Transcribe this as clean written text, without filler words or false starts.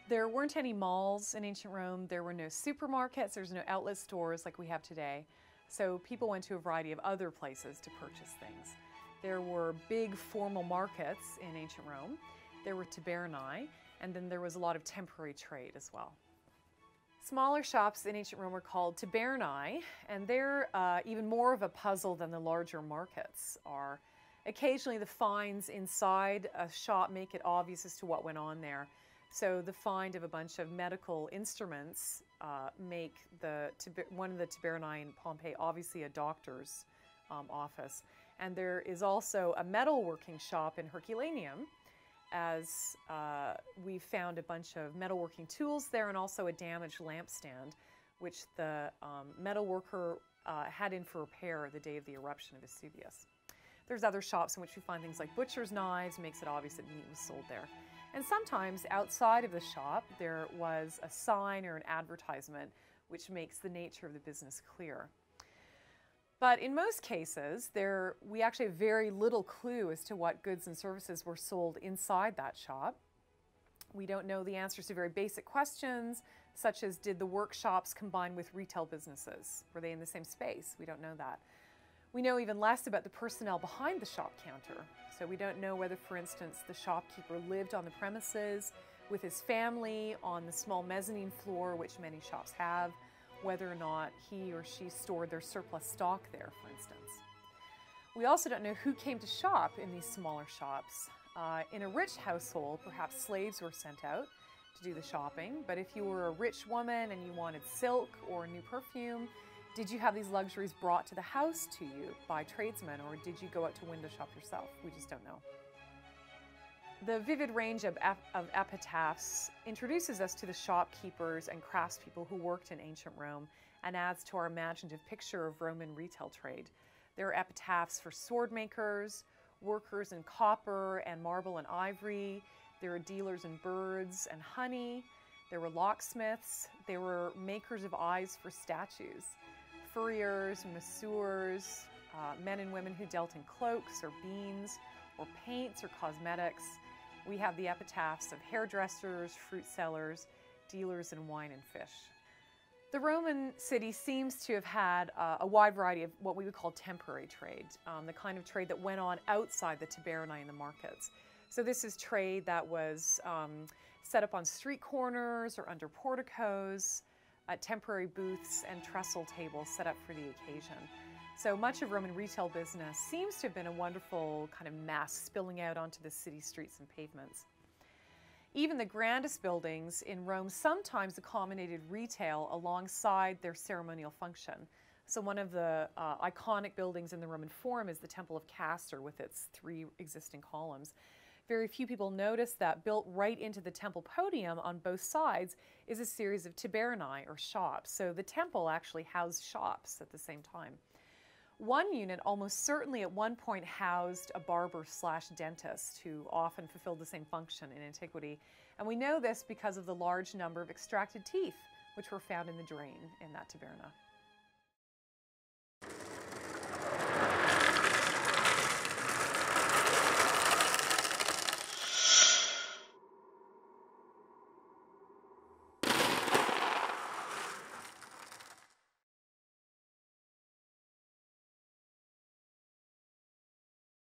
There weren't any malls in ancient Rome. There were no supermarkets. There's no outlet stores like we have today. So people went to a variety of other places to purchase things. There were big formal markets in ancient Rome. There were tabernae, and then there was a lot of temporary trade as well. Smaller shops in ancient Rome were called tabernae, and they're even more of a puzzle than the larger markets are. Occasionally the finds inside a shop make it obvious as to what went on there. So the find of a bunch of medical instruments make one of the tabernae in Pompeii obviously a doctor's office. And there is also a metalworking shop in Herculaneum, as we found a bunch of metalworking tools there and also a damaged lampstand, which the metalworker had in for repair the day of the eruption of Vesuvius. There's other shops in which we find things like butcher's knives, makes it obvious that meat was sold there. And sometimes outside of the shop there was a sign or an advertisement which makes the nature of the business clear. But in most cases, we actually have very little clue as to what goods and services were sold inside that shop. We don't know the answers to very basic questions, such as did the workshops combine with retail businesses? Were they in the same space? We don't know that. We know even less about the personnel behind the shop counter. So we don't know whether, for instance, the shopkeeper lived on the premises with his family on the small mezzanine floor, which many shops have, whether or not he or she stored their surplus stock there, for instance. We also don't know who came to shop in these smaller shops. In a rich household, perhaps slaves were sent out to do the shopping, but if you were a rich woman and you wanted silk or new perfume, did you have these luxuries brought to the house to you by tradesmen, or did you go out to window shop yourself? We just don't know. The vivid range of epitaphs introduces us to the shopkeepers and craftspeople who worked in ancient Rome and adds to our imaginative picture of Roman retail trade. There are epitaphs for sword makers, workers in copper and marble and ivory. There are dealers in birds and honey. There were locksmiths. There were makers of eyes for statues, furriers, masseurs, men and women who dealt in cloaks or beans or paints or cosmetics. We have the epitaphs of hairdressers, fruit sellers, dealers in wine and fish. The Roman city seems to have had a wide variety of what we would call temporary trade, the kind of trade that went on outside the tabernae and the markets. So this is trade that was set up on street corners or under porticos, temporary booths and trestle tables set up for the occasion. So much of Roman retail business seems to have been a wonderful kind of mass spilling out onto the city streets and pavements. Even the grandest buildings in Rome sometimes accommodated retail alongside their ceremonial function. So one of the iconic buildings in the Roman Forum is the Temple of Castor with its 3 existing columns. Very few people notice that built right into the temple podium on both sides is a series of tabernae or shops. So the temple actually housed shops at the same time. One unit almost certainly at one point housed a barber/dentist who often fulfilled the same function in antiquity. And we know this because of the large number of extracted teeth which were found in the drain in that taberna.